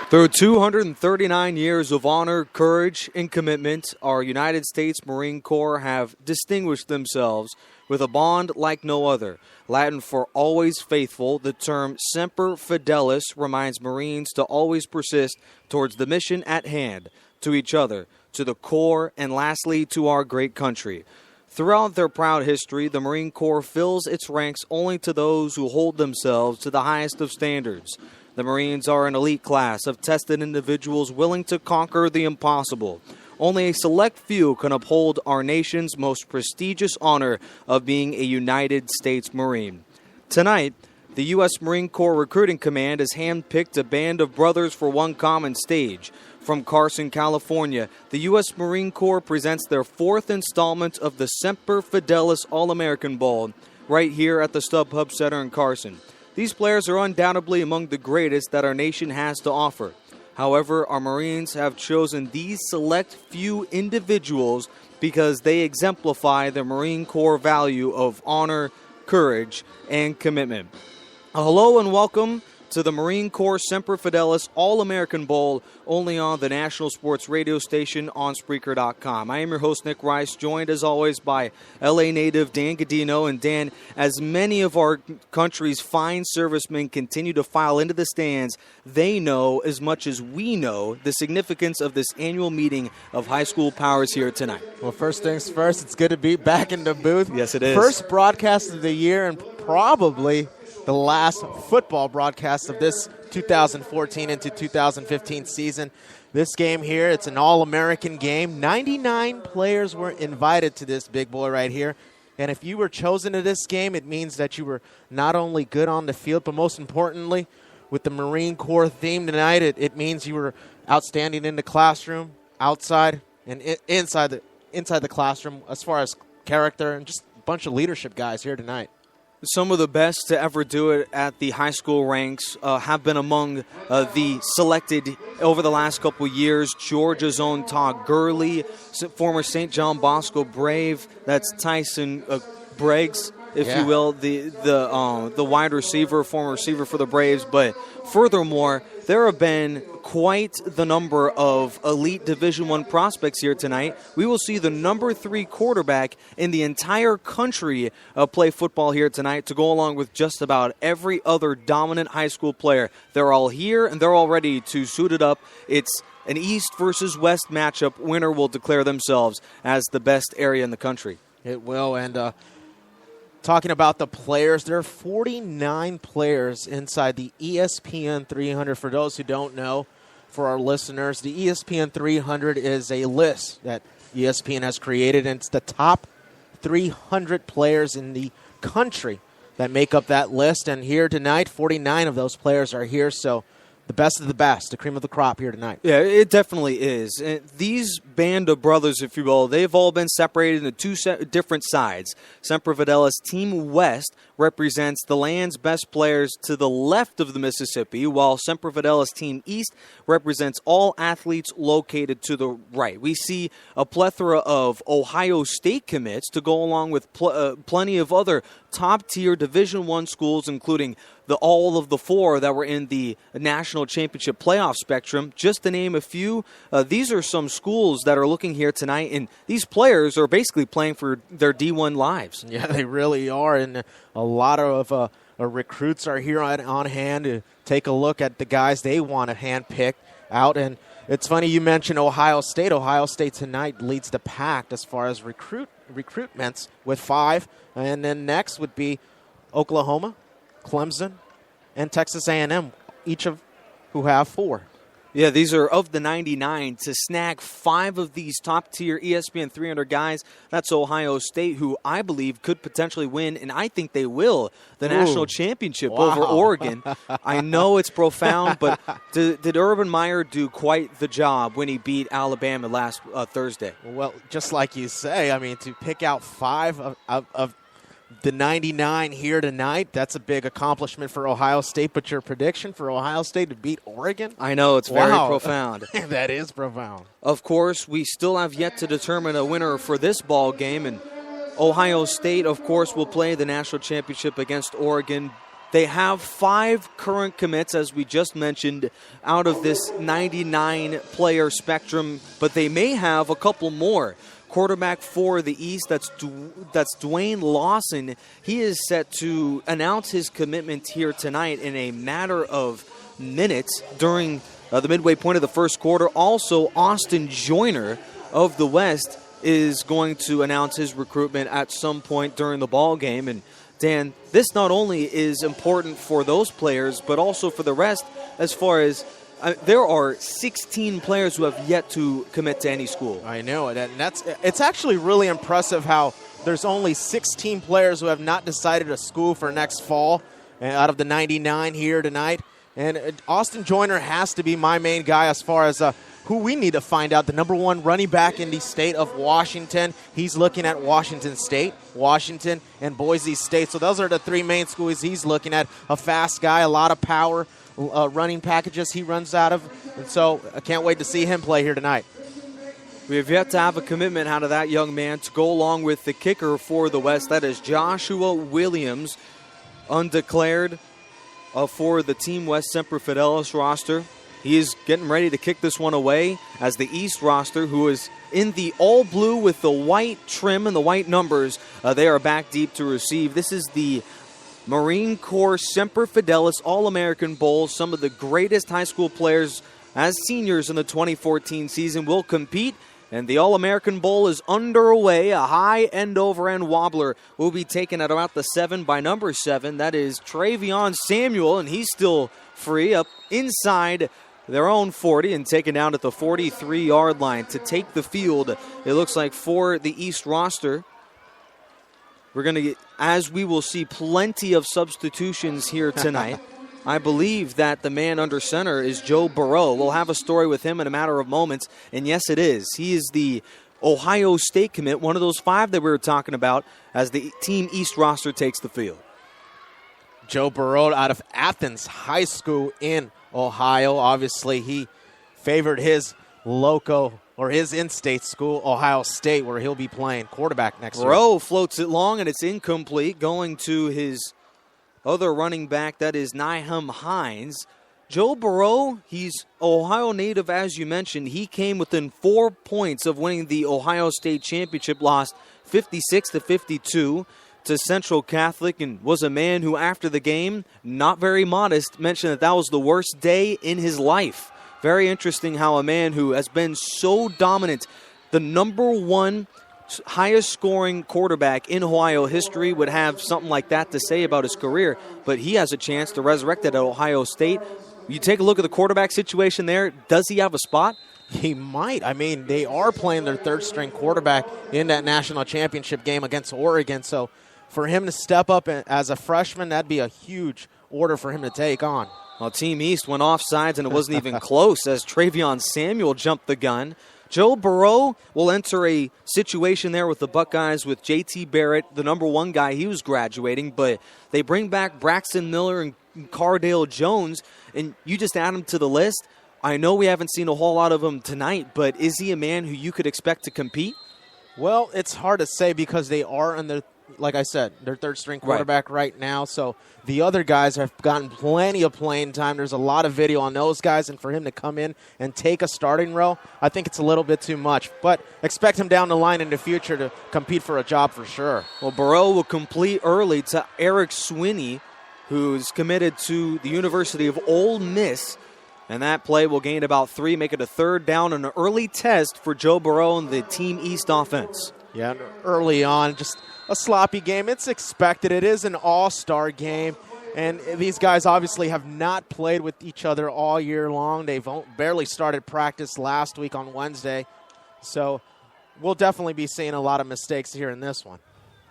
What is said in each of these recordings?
Through 239 years of honor, courage, and commitment, our United States Marine Corps have distinguished themselves with a bond like no other. Latin for always faithful, the term Semper Fidelis reminds Marines to always persist towards the mission at hand, to each other, to the Corps, and lastly, to our great country. Throughout their proud history, the Marine Corps fills its ranks only to those who hold themselves to the highest of standards. The Marines are an elite class of tested individuals willing to conquer the impossible. Only a select few can uphold our nation's most prestigious honor of being a United States Marine. Tonight, the U.S. Marine Corps Recruiting Command has handpicked a band of brothers for one common stage. From Carson, California, the U.S. Marine Corps presents their fourth installment of the Semper Fidelis All-American Bowl right here at the StubHub Center in Carson. These players are undoubtedly among the greatest that our nation has to offer. However, our Marines have chosen these select few individuals because they exemplify the Marine Corps value of honor, courage, and commitment. Hello and welcome to the Marine Corps Semper Fidelis All-American Bowl, only on the national sports radio station on Spreaker.com. I am your host, Nick Rice, joined as always by LA native Dan Gadino. And Dan, as many of our country's fine servicemen continue to file into the stands, they know as much as we know the significance of this annual meeting of high school powers here tonight. Well, first things first, it's good to be back in the booth. Yes, it is. First broadcast of the year and probably the last football broadcast of this 2014 into 2015 season. This game here, it's an All-American game. 99 players were invited to this big boy right here. And if you were chosen to this game, it means that you were not only good on the field, but most importantly, with the Marine Corps theme tonight, it means you were outstanding in the classroom, outside, and inside the classroom as far as character and just a bunch of leadership guys here tonight. Some of the best to ever do it at the high school ranks have been among the selected over the last couple of years. Georgia's own Todd Gurley, former St. John Bosco Brave. That's Tyson Briggs, if you will, the wide receiver, former receiver for the Braves. But furthermore, there have been quite the number of elite Division I prospects here tonight. We will see the number 3 quarterback in the entire country play football here tonight, to go along with just about every other dominant high school player. They're all here, and they're all ready to suit it up. It's an East versus West matchup. Winner will declare themselves as the best area in the country. It will, and talking about the players, there are 49 players inside the ESPN 300. For those who don't know, for our listeners, the ESPN 300 is a list that ESPN has created, and it's the top 300 players in the country that make up that list. And here tonight, 49 of those players are here, so the best of the best, the cream of the crop here tonight. Yeah, it definitely is. And these band of brothers, if you will, they've all been separated into two different sides. Semper Fidelis Team West represents the land's best players to the left of the Mississippi, while Semper Fidelis Team East represents all athletes located to the right. We see a plethora of Ohio State commits to go along with plenty of other top-tier Division I schools, including all of the 4 that were in the national championship playoff spectrum. Just to name a few, these are some schools that are looking here tonight, and these players are basically playing for their D1 lives. Yeah, they really are, and a lot of recruits are here on hand to take a look at the guys they want to handpick out. And it's funny you mentioned Ohio State. Ohio State tonight leads the pack as far as recruitments with 5, and then next would be Oklahoma, Clemson, and Texas A&M, each of who have 4. Yeah, these are of the 99. To snag 5 of these top-tier ESPN 300 guys, that's Ohio State, who I believe could potentially win, and I think they will, the national championship over Oregon. I know it's profound, but did Urban Meyer do quite the job when he beat Alabama last Thursday? Well, just like you say, I mean, to pick out 5 of the 99 here tonight, that's a big accomplishment for Ohio State. But your prediction for Ohio State to beat Oregon? I know, it's very profound. That is profound. Of course, we still have yet to determine a winner for this ball game, and Ohio State, of course, will play the national championship against Oregon They have 5 current commits, as we just mentioned, out of this 99-player spectrum, but they may have a couple more. Quarterback for the East, that's Dwayne Lawson. He is set to announce his commitment here tonight in a matter of minutes during the midway point of the first quarter. Also, Austin Joyner of the West is going to announce his recruitment at some point during the ball game. And Dan, this not only is important for those players, but also for the rest, as far as there are 16 players who have yet to commit to any school. I know, and it's actually really impressive how there's only 16 players who have not decided a school for next fall out of the 99 here tonight. And Austin Joyner has to be my main guy as far as who we need to find out. The number 1 running back in the state of Washington. He's looking at Washington State, Washington, and Boise State. So those are the 3 main schools he's looking at. A fast guy, a lot of power. Running packages he runs out of, and so I can't wait to see him play here tonight. We have yet to have a commitment out of that young man to go along with the kicker for the West. That is Joshua Williams, undeclared for the Team West Semper Fidelis roster. He is getting ready to kick this one away as the East roster, who is in the all blue with the white trim and the white numbers, they are back deep to receive. This is the Marine Corps Semper Fidelis All-American Bowl. Some of the greatest high school players as seniors in the 2014 season will compete, and the All-American Bowl is underway. A high end-over-end wobbler will be taken at about the 7 by number 7. That is Travion Samuel, and he's still free up inside their own 40 and taken down at the 43-yard line to take the field. It looks like for the East roster, we're going to get, as we will see plenty of substitutions here tonight. I believe that the man under center is Joe Burrow. We'll have a story with him in a matter of moments. And yes, it is. He is the Ohio State commit, one of those 5 that we were talking about as the Team East roster takes the field. Joe Burrow out of Athens High School in Ohio. Obviously, he favored his his in-state school, Ohio State, where he'll be playing quarterback next year. Burrow floats it long, and it's incomplete, going to his other running back, that is Nyheim Hines. Joe Burrow, he's Ohio native, as you mentioned. He came within 4 points of winning the Ohio State Championship, lost 56-52 to Central Catholic, and was a man who, after the game, not very modest, mentioned that was the worst day in his life. Very interesting how a man who has been so dominant, the number 1 highest scoring quarterback in Ohio history, would have something like that to say about his career. But he has a chance to resurrect it at Ohio State. You take a look at the quarterback situation there. Does he have a spot? He might. I mean, they are playing their 3rd-string quarterback in that national championship game against Oregon. So for him to step up as a freshman, that'd be a huge order for him to take on. Well, Team East went offsides, and it wasn't even close as Travion Samuel jumped the gun. Joe Burrow will enter a situation there with the Buckeyes with J.T. Barrett, the number 1 guy. He was graduating, but they bring back Braxton Miller and Cardale Jones, and you just add them to the list. I know we haven't seen a whole lot of him tonight, but is he a man who you could expect to compete? Well, it's hard to say because they are in their, like I said, their 3rd-string quarterback right now. So the other guys have gotten plenty of playing time. There's a lot of video on those guys, and for him to come in and take a starting role, I think it's a little bit too much. But expect him down the line in the future to compete for a job for sure. Well, Burrow will complete early to Eric Swinney, who's committed to the University of Ole Miss. And that play will gain about 3, make it a 3rd down, and an early test for Joe Burrow and the Team East offense. Yeah, early on, just a sloppy game. It's expected. It is an all-star game, and these guys obviously have not played with each other all year long. They've barely started practice last week on Wednesday, so we'll definitely be seeing a lot of mistakes here in this one.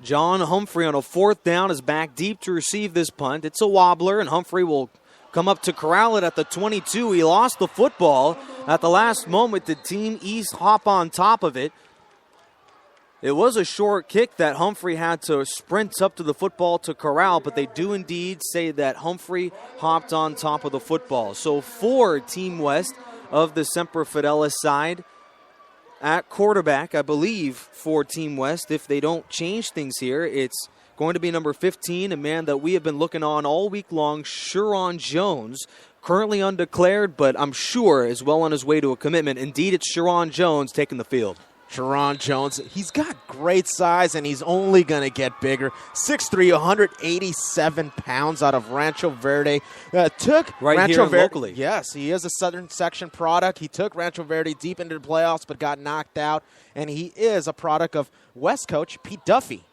John Humphrey on a 4th down is back deep to receive this punt. It's a wobbler, and Humphrey will come up to corral it at the 22. He lost the football at the last moment. Did Team East hop on top of it? It was a short kick that Humphrey had to sprint up to the football to corral, but they do indeed say that Humphrey hopped on top of the football. So for Team West of the Semper Fidelis side, at quarterback, I believe, for Team West, if they don't change things here, it's going to be number 15, a man that we have been looking on all week long, Sherron Jones, currently undeclared, but I'm sure is well on his way to a commitment. Indeed, it's Sherron Jones taking the field. Sherron Jones, he's got great size, and he's only going to get bigger. 6'3", 187 pounds out of Rancho Verde. Took right Rancho here Verde locally. Yes, he is a Southern Section product. He took Rancho Verde deep into the playoffs, but got knocked out, and he is a product of West coach Pete Duffy.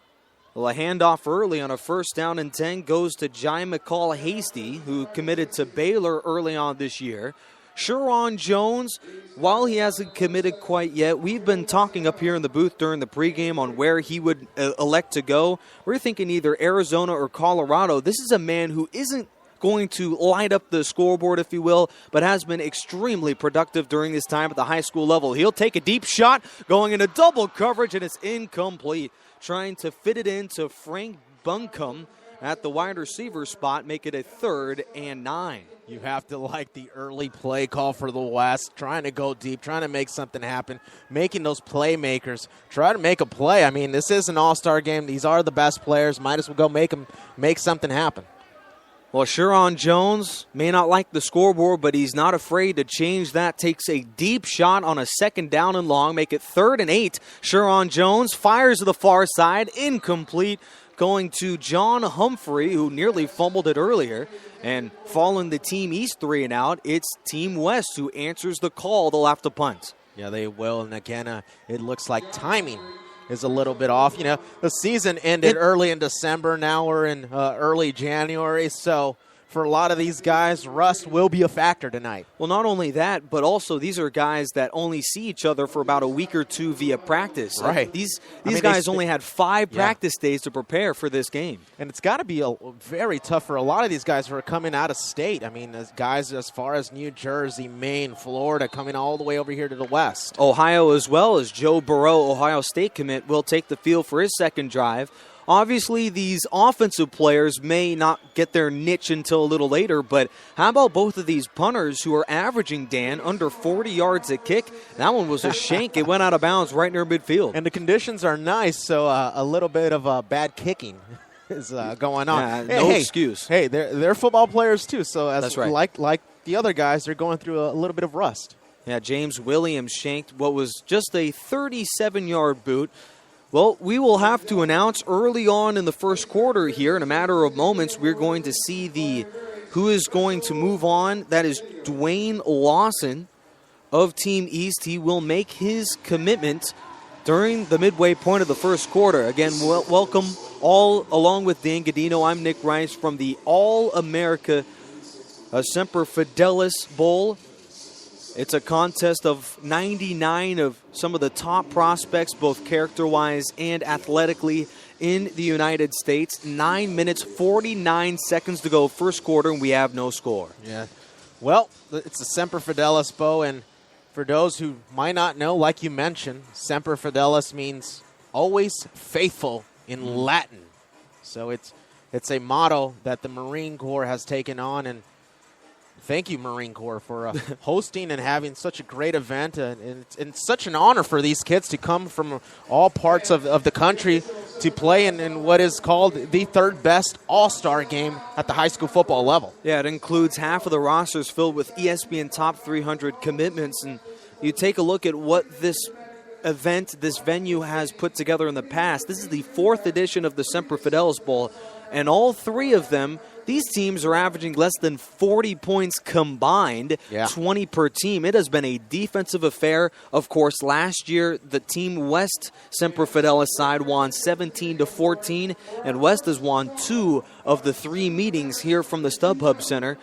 Well, a handoff early on a 1st down and 10 goes to Jai McCall Hasty, who committed to Baylor early on this year. Sherron Jones, while he hasn't committed quite yet, we've been talking up here in the booth during the pregame on where he would elect to go. We're thinking either Arizona or Colorado. This is a man who isn't going to light up the scoreboard, if you will, but has been extremely productive during this time at the high school level. He'll take a deep shot going into double coverage, and it's incomplete. Trying to fit it into Frank Buncombe at the wide receiver spot, make it a 3rd and 9. You have to like the early play call for the West, trying to go deep, trying to make something happen, making those playmakers try to make a play. I mean, this is an all-star game. These are the best players. Might as well go make something happen. Well, Sherron Jones may not like the scoreboard, but he's not afraid to change that. Takes a deep shot on a 2nd down and long, make it 3rd and 8. Sherron Jones fires to the far side, incomplete, going to John Humphrey, who nearly fumbled it earlier. And following the Team East 3 and out, it's Team West who answers the call. They'll have to punt. Yeah, they will. And again, it looks like timing is a little bit off. You know, the season ended early in December. Now we're in early January. So for a lot of these guys, rust will be a factor tonight. Well, not only that, but also these are guys that only see each other for about a week or two via practice. Right. These guys only had 5 practice days to prepare for this game. And it's got to be very tough for a lot of these guys who are coming out of state. I mean, guys as far as New Jersey, Maine, Florida, coming all the way over here to the West. Ohio as well, as Joe Burrow, Ohio State commit, will take the field for his second drive. Obviously, these offensive players may not get their niche until a little later, but how about both of these punters who are averaging, Dan, under 40 yards a kick? That one was a shank. It went out of bounds right near midfield. And the conditions are nice, so a little bit of bad kicking is going on. No excuse. Hey, they're football players too, so That's right. like the other guys, they're going through a little bit of rust. Yeah, James Williams shanked what was just a 37-yard boot. Well, we will have to announce early on in the first quarter here, in a matter of moments, we're going to see who is going to move on. That is Dwayne Lawson of Team East. He will make his commitment during the midway point of the first quarter. Again, welcome all along with Dan Gadino. I'm Nick Rice from the All-America Semper Fidelis Bowl. It's a contest of 99 of some of the top prospects, both character-wise and athletically, in the United States. 9 minutes, 49 seconds to go, first quarter, and we have no score. Yeah. Well, it's a Semper Fidelis Bowl, and for those who might not know, like you mentioned, Semper Fidelis means always faithful in Latin. So it's a motto that the Marine Corps has taken on, and thank you, Marine Corps, for hosting and having such a great event. And it's such an honor for these kids to come from all parts of the country to play in what is called the 3rd best all-star game at the high school football level. Yeah, it includes half of the rosters filled with ESPN Top 300 commitments. And you take a look at what this event, this venue has put together in the past. This is the 4th edition of the Semper Fidelis Bowl. And all 3 of them, these teams are averaging less than 40 points combined, 20 per team. It has been a defensive affair. Of course, last year, the Team West Semper Fidelis side won 17-14, and West has won 2 of the 3 meetings here from the StubHub Center.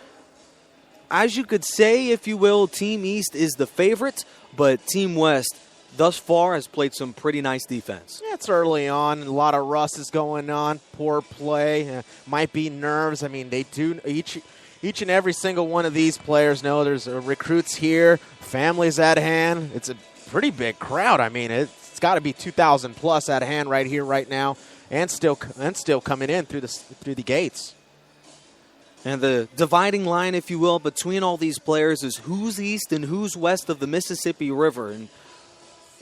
As you could say, if you will, Team East is the favorite, but Team West thus far has played some pretty nice defense. Yeah, it's early on. A lot of rust is going on. Poor play. Might be nerves. I mean, they do each and every single one of these players know there's recruits here, families at hand. It's a pretty big crowd. I mean, it's got to be 2,000 plus at hand right here, right now, and still coming in through the gates. And the dividing line, if you will, between all these players is who's east and who's west of the Mississippi River. And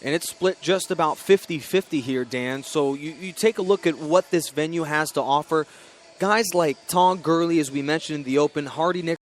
and it's split just about 50-50 here, Dan. So you take a look at what this venue has to offer. Guys like Tom Gurley, as we mentioned in the open, Hardy Nick